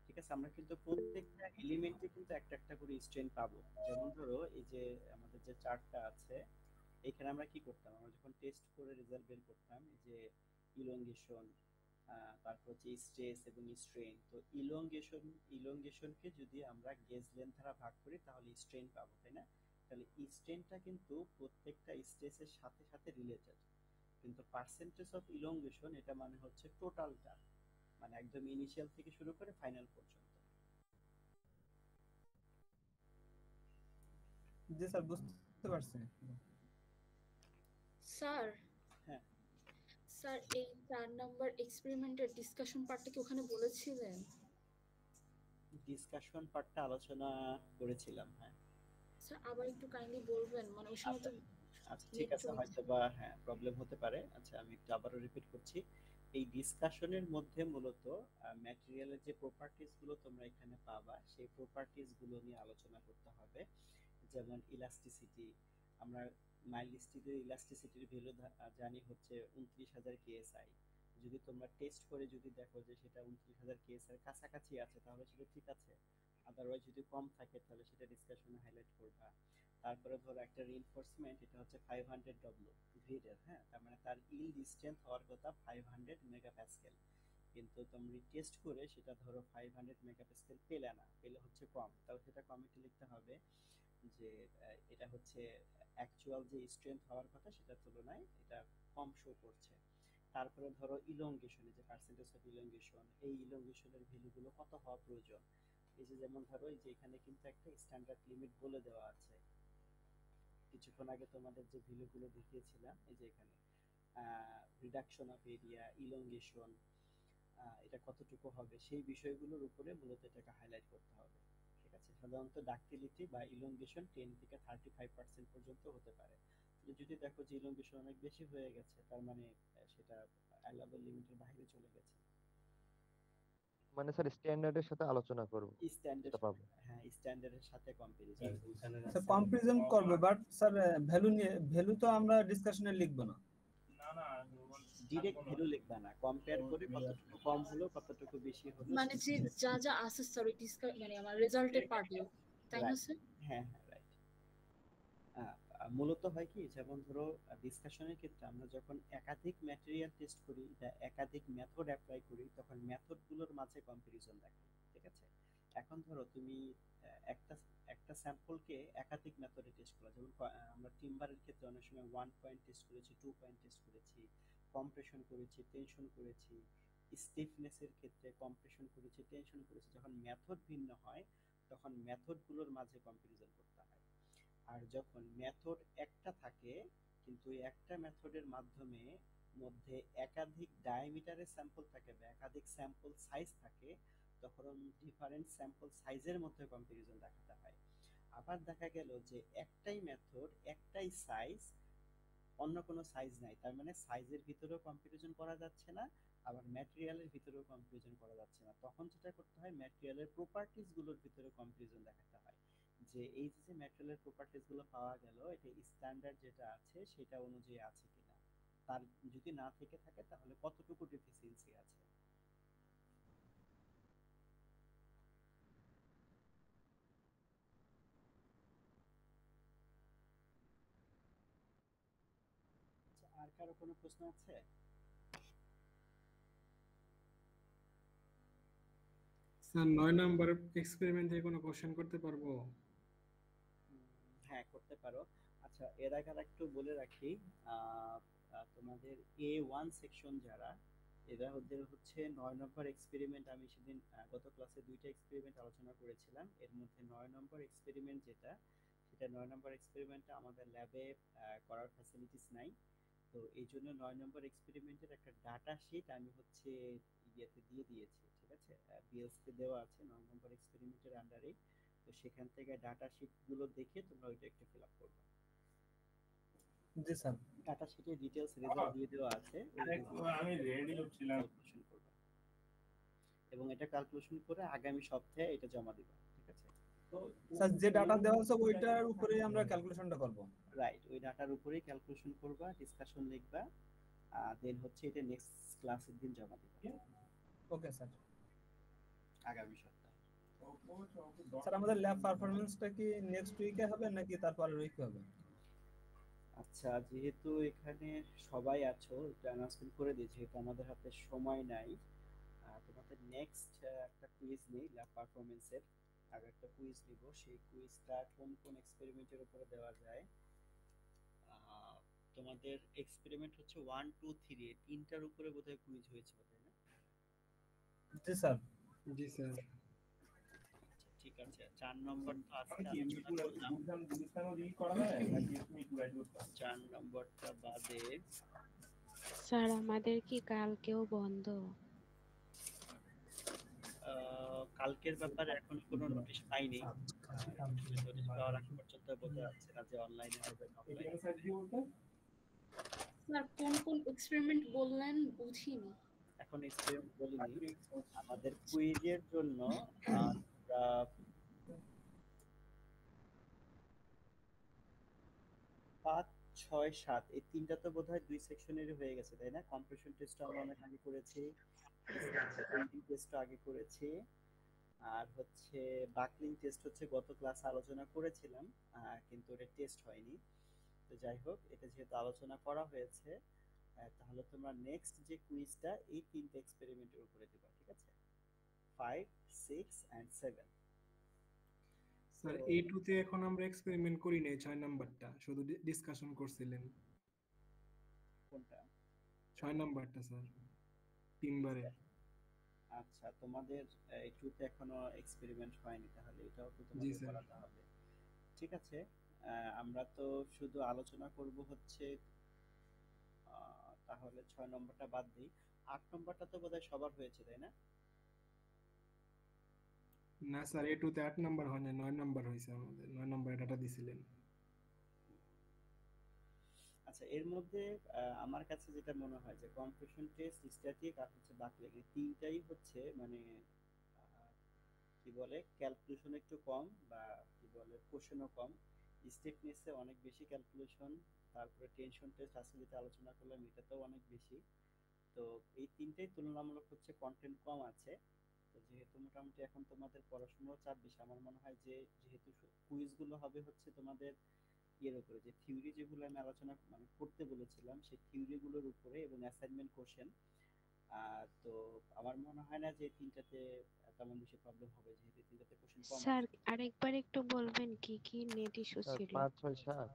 Speaker 1: ঠিক আছে, আমরা কিন্তু প্রত্যেকটা এলিমেন্টে কিন্তু একটা একটা করে স্ট্রেন পাবো। যেমন ধরো এই যে আমাদের যে চার্টটা আছে, এখানে আমরা কি করতাম, আমরা যখন টেস্ট করে রেজাল্ট বের করতাম, এই যে ইলংগেশন, তারপর হচ্ছে স্ট্রেস এবং স্ট্রেন। তো ইলংগেশনকে যদি আমরা গেজ লেন্থ দ্বারা ভাগ করি তাহলে স্ট্রেন পাবো, তাই না? তাহলে স্ট্রেনটা কিন্তু প্রত্যেকটা স্ট্রেসের সাথে সাথে রিলেটেড। কিন্তু পার্সেন্টেজ অফ ইলংগেশন এটা মানে হচ্ছে টোটালটা, মানে একদম ইনিশিয়াল থেকে শুরু করে ফাইনাল পর্যন্ত।
Speaker 2: জি স্যার, বুঝতে পারছি।
Speaker 5: স্যার,
Speaker 1: হ্যাঁ,
Speaker 5: স্যার এই 4 নাম্বার এক্সপেরিমেন্টের ডিসকাশন পার্টটা কি ওখানে বলেছিলেন?
Speaker 1: ডিসকাশন পার্টটা আলোচনা করেছিলাম, হ্যাঁ।
Speaker 5: স্যার আবার একটু কাইন্ডলি বলবেন, মানে ওই সময় তো
Speaker 1: আচ্ছা ঠিক আছে, হয়তো বা হ্যাঁ প্রবলেম হতে পারে। আচ্ছা আমি একটু আবারও রিপিট করছি। এই ডিসকাশনের মধ্যে মূলত ম্যাটেরিয়ালের যে প্রপার্টিজ গুলো তোমরা এখানে পাবা, সেই প্রপার্টিজ গুলো নিয়ে আলোচনা করতে হবে। যেমন ইলাস্টিসিটি, আমরা মাইল্ড স্টিলের ইলাস্টিসিটির ভ্যালু জানি হচ্ছে 29,000 কেএসআই। যদি তোমরা টেস্ট করে যদি দেখো যে সেটা 29,000 কেএসআই এর কাছাকাছি আছে তাহলে সেটা ঠিক আছে, আদারওয়াইজ যদি কম থাকে তাহলে সেটা ডিসকাশনে হাইলাইট করবা। তারপরে ধরো একটা রিইনফোর্সমেন্ট, এটা হচ্ছে 500 ডব্লিউ গ্রিডের, হ্যাঁ, তার মানে তার ইল্ড স্ট্রেংথ হওয়ার কথা 500 মেগাপ্যাসকেল, কিন্তু তুমি টেস্ট করে সেটা ধরো 500 মেগাপ্যাসকেল পেলে না, পেলে হচ্ছে কম, তাহলে সেটা কমিটি লিখতে হবে যে এটা হচ্ছে অ্যাকচুয়াল যে স্ট্রেংথ হওয়ার কথা সেটার তুলনায় এটা কম শো করছে। তারপরে ধরো ইলংগেশন, যে পার্সেন্টেজ অফ ইলংগেশন, এই ইলংগেশনের ভ্যালুগুলো কত হওয়া প্রয়োজন। এই যে যেমন ধরো এই যে এখানে কিন্তু একটা স্ট্যান্ডার্ড লিমিট বলে দেওয়া আছে, কিছুক্ষণ আগে তোমাদের যে ভ্যালুগুলো দেখিয়েছিলাম, এই যে এখানে রিডাকশন অফ এরিয়া, ইলংগেশন, এটা কতটুকু হবে, সেই বিষয়গুলোর উপরে মূলত এটাকে হাইলাইট করতে হবে। ঠিক আছে, সাধারণত ডাক্টিলিটি বা ইলংগেশন 10 থেকে 35% পর্যন্ত হতে পারে। যদি দেখো যে ইলংগেশন অনেক বেশি হয়ে গেছে, তার মানে সেটা অ্যালাউড লিমিটের বাইরে চলে গেছে।
Speaker 3: মানে স্যার স্ট্যান্ডার্ডের সাথে আলোচনা করব,
Speaker 1: স্ট্যান্ডার্ড,
Speaker 3: এটা পাবো।
Speaker 1: হ্যাঁ স্ট্যান্ডার্ডের সাথে কম্পারিজন।
Speaker 2: স্যার কম্পারিজন করবে, বাট স্যার ভ্যালু নিয়ে, ভ্যালু তো আমরা ডিসকাশনে লিখব না।
Speaker 1: ডিরেক্ট ভ্যালু লিখবা না, কম্পেয়ার করে কতটুকু কম হলো কতটুকু বেশি হলো
Speaker 5: মানে যে যা যা আছে স্যার ওই মানে আমার রেজাল্টের পার্টে, তাই না স্যার?
Speaker 1: হ্যাঁ হ্যাঁ রাইট। মূলত হয় কি, যেমন ধরো ডিসকাশনের ক্ষেত্রে আমরা যখন একাধিক ম্যাটেরিয়াল টেস্ট করি বা একাধিক মেথড অ্যাপ্লাই করি তখন মেথডগুলোর মাঝে কম্পারিজন দেখাই, ঠিক আছে? এখন ধরো তুমি একটা একটা স্যাম্পলকে একাধিক মেথডে টেস্ট করা, যেমন আমরা টিম্বারের ক্ষেত্রে অনেক সময় 1 পয়েন্ট টেস্ট করেছি, 2 পয়েন্ট টেস্ট করেছি, কম্প্রেশন করেছি, টেনশন করেছি, স্টিফনেসের ক্ষেত্রে কম্প্রেশন করেছি, টেনশন করেছি। যখন মেথড ভিন্ন হয় তখন মেথডগুলোর মাঝে কম্পারিজন করতে হয়। আর যখন মেথড একটা থাকে কিন্তু ওই একটা মেথডের মাধ্যমে মধ্যে একাধিক ডায়ামিটারের স্যাম্পল থাকে বা একাধিক স্যাম্পল সাইজ থাকে তখন ডিফারেন্ট স্যাম্পল সাইজের মধ্যে কম্পারিজন দেখাতে হয়। আবার দেখা গেল যে একটাই মেথড একটাই সাইজ, অন্য কোনো সাইজ নাই, তার মানে সাইজের ভিতরেও কম্পারিজন করা যাচ্ছে না, আবার ম্যাটেরিয়ালের ভিতরেও কম্পারিজন করা যাচ্ছে না। তখন যেটা করতে হয় ম্যাটেরিয়ালের প্রপার্টিজ গুলোর ভিতরে কম্পারিজন দেখাতে হয়, যে এই যে ম্যাটেরিয়ালের প্রপার্টিজ গুলো পাওয়া গেল এটা স্ট্যান্ডার্ড যেটা আছে সেটা অনুযায়ী আছে কিনা, তার যদি না থেকে থাকে তাহলে কতটুকু ডেফিসিয়েন্সি আছে। আচ্ছা, আর কারো কোনো প্রশ্ন আছে?
Speaker 4: স্যার 9 নম্বর এক্সপেরিমেন্ট থেকে কোনো কোশ্চেন করতে পারবো?
Speaker 1: হ্যাঁ করতে পারো। আচ্ছা এর আগে আর একটু বলে রাখি, তোমাদের A1 সেকশন যারা, এরা ওদের হচ্ছে 9 নম্বর এক্সপেরিমেন্ট, আমি সেদিন গত ক্লাসে 2টা এক্সপেরিমেন্ট আলোচনা করেছিলাম, এর মধ্যে 9 নম্বর এক্সপেরিমেন্ট যেটা, সেটা 9 নম্বর এক্সপেরিমেন্টটা আমাদের ল্যাবে করার ফ্যাসিলিটিস নাই। তো এই জন্য 9 নম্বর এক্সপেরিমেন্টের একটা ডাটা শিট আমি হচ্ছে ইয়েতে দিয়ে দিয়েছি, ঠিক আছে? বিএলসিতে দেওয়া আছে 9 নম্বর এক্সপেরিমেন্টের আন্ডারে। তো সেখান থেকে ডাটা শিট গুলো দেখে তোমরা ওইটা একটু ফিল আপ করবে।
Speaker 2: জি স্যার।
Speaker 1: ডাটা শিটে ডিটেইলস রেজাল্ট দিয়ে দেওয়া আছে,
Speaker 6: আমি রেডি হচ্ছিলাম।
Speaker 1: ক্যালকুলেশন করবে এবং এটা ক্যালকুলেশন করে আগামী সপ্তাহে এটা জমা দিবা, ঠিক আছে?
Speaker 2: স্যার যে ডাটা দেওয়া আছে ওইটার উপরেই আমরা ক্যালকুলেশনটা করব।
Speaker 1: রাইট, ওই ডাটার উপরেই ক্যালকুলেশন করবা, ডিসকাশন লিখবা, দেন হচ্ছে এটা নেক্সট ক্লাসের দিন জমা দিবা
Speaker 2: ওকে স্যার।
Speaker 1: আগামী সপ্তাহে।
Speaker 2: স্যার আমাদের ল্যাব পারফরম্যান্সটা কি নেক্সট উইকে হবে নাকি তারপরের উইকে হবে?
Speaker 1: আচ্ছা যেহেতু এখানে সবাই আছো এটা অ্যানাউন্সমেন্ট করে দিয়েছি, যেহেতু আমাদের হাতে সময় নাই, তোমাদের নেক্সট একটা কুইজ নেই ল্যাব পারফরম্যান্সের, আগে একটা কুইজ নিব, সেই কুইজটা কোন কোন এক্সপেরিমেন্টের উপরে দেওয়া যায়। তোমাদের এক্সপেরিমেন্ট হচ্ছে 1 2 3 তিনটার উপরে বোধহয় কুইজ হয়েছে, তাই না?
Speaker 2: জি স্যার।
Speaker 4: জি স্যার।
Speaker 1: ঠিক আছে, 4 নম্বর তো আজকে আলোচনা করলাম, 4 নম্বরটা বাদে
Speaker 7: স্যার আমাদের কি কালকেও বন্ধ?
Speaker 1: কালকের ব্যাপারে এখন কোনো নোটিশ পাইনি, নোটিশ পাওয়ার আগ পর্যন্ত বোঝা যাচ্ছে না যে অনলাইনে হবে না অফলাইনে।
Speaker 5: স্যার কোন কোন এক্সপেরিমেন্ট বললেন বুঝিনি।
Speaker 1: এখন এক্সপেরিমেন্ট বলিনি, আমাদের কুইজের জন্য আমরা 5 6 7 এই তিনটা তো বোধহয় 2 সেকশনেরই হয়ে গেছে, তাই না? কম্প্রেশন টেস্ট আমরা অনেক আগে করেছি, টেস্ট আগে করেছি, আর হচ্ছে বাকলিং টেস্ট হচ্ছে গত ক্লাসে আলোচনা করেছিলাম, কিন্তু এটা টেস্ট হয়নি। তো যাই হোক, এটা যেহেতু আলোচনা করা হয়েছে তাহলে তোমরা নেক্সট যে কুইজটা এই তিনটে এক্সপেরিমেন্টের উপরে দিবা, ঠিক আছে? 5 6 and 7।
Speaker 4: স্যার A2 তে এখন আমরা এক্সপেরিমেন্ট করি নাই, 6 নাম্বারটা শুধু ডিসকাশন করছিলেন।
Speaker 1: কোনটা?
Speaker 4: 6 নাম্বারটা স্যার, তিনবারে।
Speaker 1: আচ্ছা তোমাদের একটুতে এখনো এক্সপেরিমেন্ট হয়নি, তাহলে এটাও তো
Speaker 4: জি
Speaker 1: তোমাদের
Speaker 4: স্যার।
Speaker 1: করাতে হবে। ঠিক আছে, আমরা তো শুধু আলোচনা করব হচ্ছে, তাহলে 6 নম্বরটা বাদ দিই। 8 নম্বরটা তো বোধহয় সবার হয়েছে, তাই না?
Speaker 4: না স্যার A2 তে 8 নাম্বার হয় না, 9 নাম্বার হয়েছে আমাদের, 9 নাম্বারে ডাটা দিছিলেন।
Speaker 1: আচ্ছা এর মধ্যে আমার কাছে যেটা মনে হয় যে কম্প্রেশন টেস্ট, স্ট্যাটিক আর হচ্ছে বাকলিং, এই তিনটাই হচ্ছে মানে কি বলে ক্যালকুলেশন একটু কম, বা কি বলে কোশ্চেনও কম, স্টিফনেসে অনেক বেশি ক্যালকুলেশন, তারপরে টেনশন টেস্ট আজকে যেটা আলোচনা করলাম এটাতেও অনেক বেশি, তো এই তিনটেই তুলনামূলক হচ্ছে কন্টেন্ট কম আছে। তো যেহেতু মোটামুটি এখন তোমাদের পড়াশোনার চাপ বেশি, আমার মনে হয় যে যেহেতু কুইজগুলো হবে হচ্ছে তোমাদের ইয়ের উপরে, যে থিওরি যেগুলো আমি আলোচনা মানে করতে বলেছিলাম সেই থিওরিগুলোর উপরে এবং অ্যাসাইনমেন্ট কোশ্চেন। তো আমার মনে হয় না যে তিনটাতে তেমন বেশি প্রবলেম হবে, যেহেতু তিনটাতে কোশ্চেন কম
Speaker 7: স্যার
Speaker 1: আছে।
Speaker 7: আরেকবার একটু বলবেন কি কি নেট ইস্যু
Speaker 3: স্যার
Speaker 7: ছিল?
Speaker 3: 5 6 7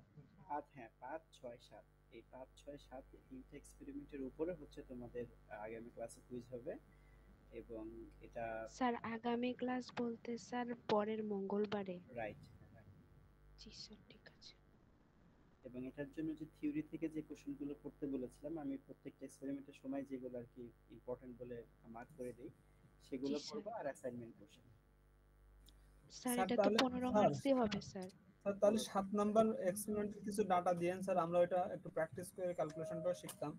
Speaker 1: আর হ্যাঁ, 5 6 7, এই 5 6 7 এই তিনটে এক্সপেরিমেন্টের উপরে হচ্ছে তোমাদের আগামী ক্লাসে কুইজ হবে। এবং এটা
Speaker 7: স্যার আগামী ক্লাস বলতে স্যার পরের মঙ্গলবারে?
Speaker 1: রাইট।
Speaker 7: জি স্যার, ঠিক আছে।
Speaker 1: এবং এটার জন্য যে থিওরি থেকে যে কোশ্চেনগুলো করতে বলেছিলাম, আমি প্রত্যেকটা এক্সপেরিমেন্টের সময় যেগুলো আর কি ইম্পর্টেন্ট বলে মার্ক করে দিই সেগুলো
Speaker 7: জি, স্যার।
Speaker 1: করবো, আর অ্যাসাইনমেন্ট কোশ্চেন।
Speaker 7: স্যার
Speaker 2: স্যার
Speaker 7: এটা তো
Speaker 2: তাহলে
Speaker 7: 15
Speaker 2: স্যার
Speaker 7: মার্কসই হবে স্যার।
Speaker 2: স্যার তাহলে 7 নাম্বার এক্সপেরিমেন্টের কিছু ডাটা দিয়েন স্যার, আমরা ওইটা একটু প্র্যাকটিস করে ক্যালকুলেশনটা শিখতাম।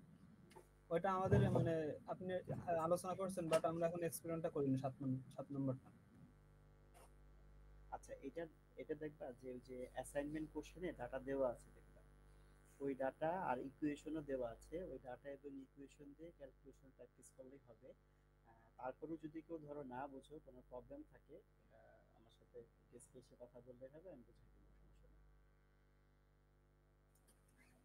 Speaker 2: ওইটা আমাদের মানে আপনি আলোচনা করছেন, বাট আমরা এখন এক্সপেরিমেন্টটা করিনি 7 নম্বরটা।
Speaker 1: আচ্ছা, এটা এটা দেখবা যে ওই যে অ্যাসাইনমেন্ট কোশ্চেনে ডাটা দেওয়া আছে দেখবা, ওই ডাটা আর ইকুয়েশনও দেওয়া আছে, ওই ডাটা এবং ইকুয়েশন দিয়ে ক্যালকুলেশন প্র্যাকটিস করলেই হবে। তারপরেও যদি কেউ ধরো না বুঝো, কোনো প্রবলেম থাকে, আমার সাথে ডেস্কে এসে কথা বললে হবে, আমি বুঝিয়ে দেবো, সমস্যা নেই।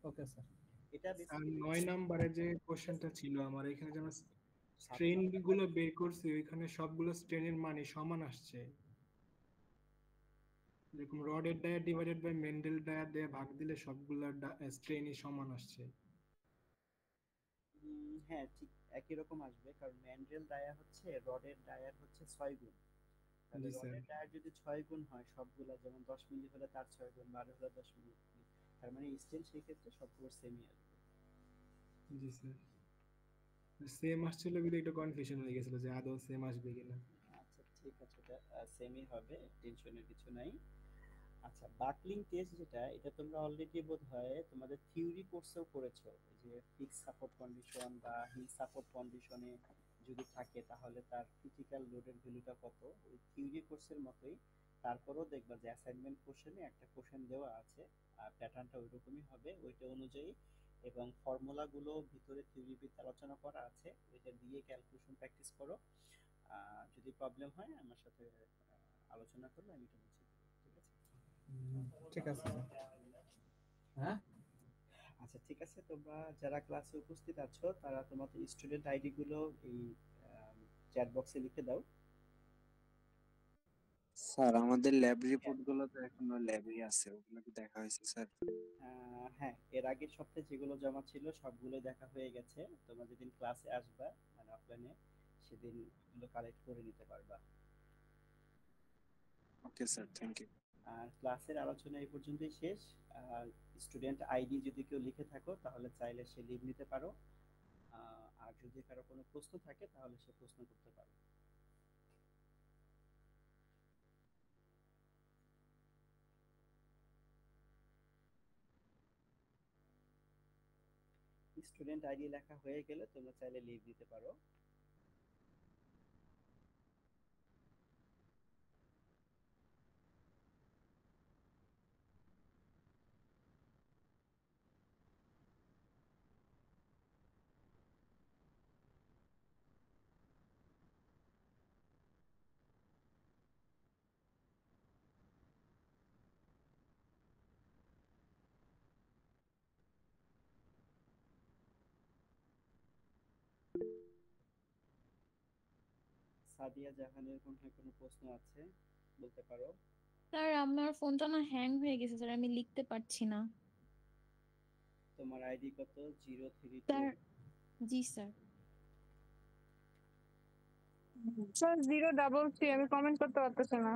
Speaker 2: Okay sir.
Speaker 1: এটা
Speaker 4: আর
Speaker 1: বেসিক্যালি
Speaker 4: 9 নম্বরে যে কোশ্চেনটা ছিল আমার এখানে যেন
Speaker 1: সাত
Speaker 4: স্ট্রেন
Speaker 1: নম্বর।
Speaker 4: গুলো বের করছি, ওইখানে সবগুলো স্ট্রেনের মানে সমান আসছে। যেরকম রডের dia divided by mandrel dia দিয়ে ভাগ দিলে সবগুলো স্ট্রেনই সমান আসছে।
Speaker 1: হ্যাঁ, ঠিক একই রকম আসবে, কারণ ম্যান্ডেল ডায়া হচ্ছে রডের ডায়ার হচ্ছে 6 গুণ। তাহলে
Speaker 4: জি স্যার।
Speaker 1: রডের ডায়ার যদি 6 গুণ হয় সবগুলা, যেমন 10 মিলি হলে তার 6 গুণ, 12 হলে 10 মিলি, তার মানে স্টিল সেই ক্ষেত্রে সবগুলো সেমই আসবে।
Speaker 4: জি স্যার। সেম আসছিল বলে একটু কনফিউশন হয়ে গেছিল যে আদৌ সেম আসবে কিনা।
Speaker 1: আচ্ছা ঠিক আছে, এটা সেমই হবে, টেনশনের কিছু নাই। আচ্ছা, বাকলিং টেস্ট যেটা, এটা তোমরা অলরেডি বোধহয় তোমাদের থিওরি কোর্সেও করেছো, ওই যে ফিক্স সাপোর্ট কন্ডিশন বা হিল সাপোর্ট কন্ডিশনে যদি থাকে তাহলে তার ক্রিটিক্যাল লোডের ভ্যালুটা কত, ওই থিওরি কোর্সের মতোই। তারপরেও দেখবা যে অ্যাসাইনমেন্ট কোশ্চেনে একটা কোশ্চেন দেওয়া আছে, আর প্যাটার্নটা ওই রকমই হবে ওইটা অনুযায়ী, এবং ফর্মুলাগুলো ভিতরে থিওরিতে আলোচনা করা আছে, ওইটা দিয়ে ক্যালকুলেশন প্র্যাকটিস করো। যদি প্রবলেম হয় আমার সাথে আলোচনা করলে আমি এটা বুঝিয়ে দেবো, ঠিক আছে?
Speaker 2: ঠিক আছে স্যার। হ্যাঁ
Speaker 1: আচ্ছা ঠিক আছে, তোমরা যারা ক্লাসে উপস্থিত আছো তারা তোমাদের স্টুডেন্ট আইডি গুলো এই চ্যাট বক্সে লিখে দাও।
Speaker 8: স্যার আমাদের ল্যাব রিপোর্ট গুলো তো এখনো ল্যাবেই আছে, ওগুলো কি দেখা হয়েছে স্যার?
Speaker 1: হ্যাঁ, এর আগের সপ্তাহে যেগুলো জমা ছিল সবগুলো দেখা হয়ে গেছে, তোমরা যেদিন ক্লাসে আসবা মানে অফলাইনে, সেদিন এগুলো কালেক্ট করে নিতে পারবা।
Speaker 8: Okay sir, thank you.
Speaker 1: আর ক্লাসের আলোচনা এই পর্যন্তই শেষ। স্টুডেন্ট আইডি যদি কেউ লিখে থাকো তাহলে চাইলে সে লিভ নিতে পারো, আর যদি কারো কোনো প্রশ্ন থাকে তাহলে সে প্রশ্ন করতে পারো। স্টুডেন্ট আইডি লেখা হয়ে গেলে তোমরা চাইলে লিভ দিতে পারো। সাদিয়া জাহানের মনে হয় কোনো প্রশ্ন আছে, বলতে পারো।
Speaker 9: স্যার আমার ফোনটা না হ্যাং হয়ে গেছে স্যার, আমি লিখতে পারছি না।
Speaker 1: তোমার আইডি কত? 032?
Speaker 9: স্যার জি স্যার।
Speaker 10: স্যার 033, আমি কমেন্ট করতে পারতেছি না।